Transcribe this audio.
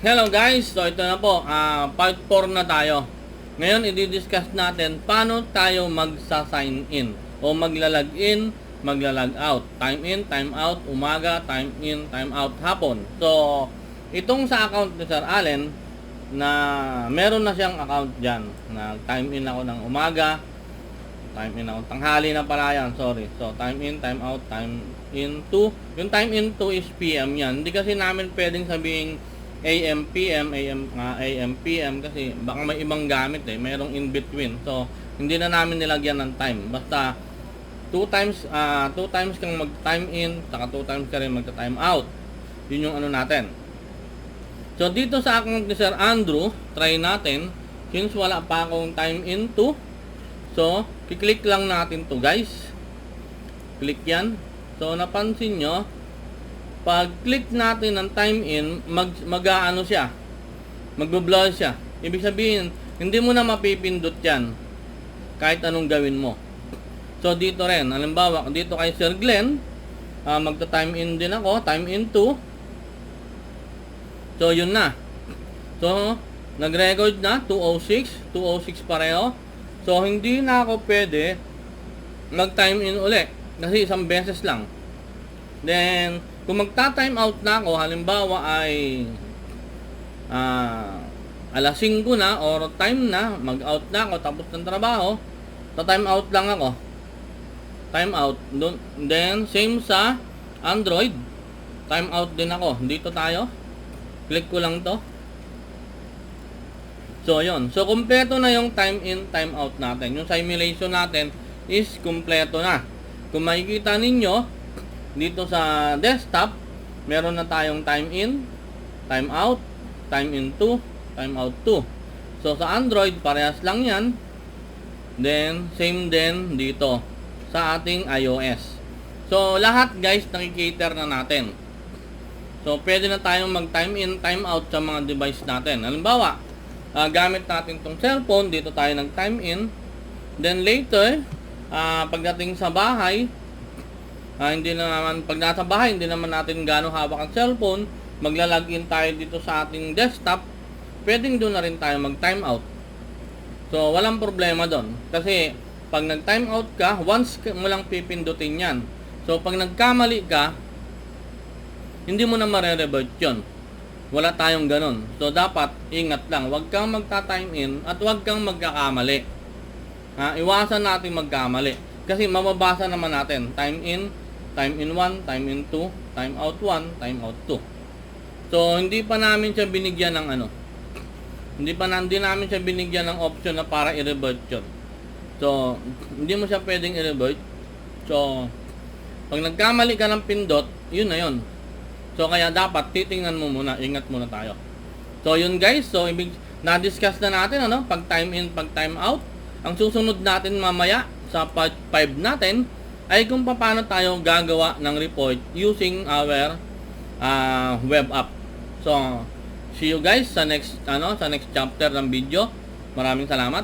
Hello guys, so ito na po, part 4 na tayo. Ngayon, i-discuss natin paano tayo magsa-sign in o magla-log in, magla-log out. Time in, time out, umaga, time in, time out, hapon. So, itong sa account ni Sir Allen, na meron na siyang account dyan, na time in ako ng umaga, time in ako tanghali na pala yan, sorry. So, time in, time out, time in 2. Yung time in 2 is PM yan. Hindi kasi namin pwedeng sabihin AM, PM, AM, PM kasi baka may ibang gamit mayroong in between. So, hindi na namin nilagyan ng time. Basta 2 times kang mag-time in, saka 2 times ka rin magta-time out. Yun yung ano natin. So, dito sa account ni Sir Andrew, try natin. Since wala pa akong time in 2, so, kiklik lang natin to guys. Click yan. So, napansin nyo, pag click natin ng time in, mag-ano siya, magbo-blur siya. Ibig sabihin, hindi mo na mapipindot yan kahit anong gawin mo. So dito rin, halimbawa, dito kay Sir Glenn, magta-time in din ako, time in 2. So yun na. So nag-record na 206 pareho. So hindi na ako pwede mag-time in uli kasi isang beses lang. Then kung magta-time out na ako, halimbawa ay alas 5 na or time na, mag-out na ako tapos ng trabaho, ta-time out lang ako. Time out. Then, same sa Android, time out din ako. Dito tayo. Click ko lang to. So, yun. So, kumpleto na yung time in, time out natin. Yung simulation natin is kumpleto na. Kung makikita ninyo, dito sa desktop, meron na tayong time in, time out, time in 2, time out 2. So, sa Android, parehas lang yan. Then, same din dito sa ating iOS. So, lahat guys, nakikater na natin. So, pwede na tayong mag-time in, time out sa mga device natin. Halimbawa, gamit natin tong cellphone, dito tayo nag-time in. Then, later, pagdating sa bahay, hindi na naman, pag nasa bahay, hindi naman natin gano'ng hawak ang cellphone, magla-login tayo dito sa ating desktop, pwedeng doon na rin tayo mag-time out. So, walang problema doon. Kasi, pag nag-time out ka, once mo lang pipindutin yan. So, pag nagkamali ka, hindi mo na mare-revert yun. Wala tayong ganun. So, dapat, ingat lang. Huwag kang magta-time in at huwag kang magkakamali. Iwasan natin magkamali. Kasi mababasa naman natin, time in 1, time in 2, time out 1, time out 2. So, hindi pa namin siya binigyan ng ano. Hindi namin siya binigyan ng option na para i-revert yun. So, hindi mo siya pwedeng i-revert. So, pag nagkamali ka ng pindot, yun na yun. So, kaya dapat titingnan mo muna, ingat muna tayo. So, yun guys. So, na-discuss na natin, pag time in, pag time out. Ang susunod natin mamaya sa part 5 natin ay kung paano tayo gagawa ng report using our web app. So, see you guys sa next chapter ng video. Maraming salamat.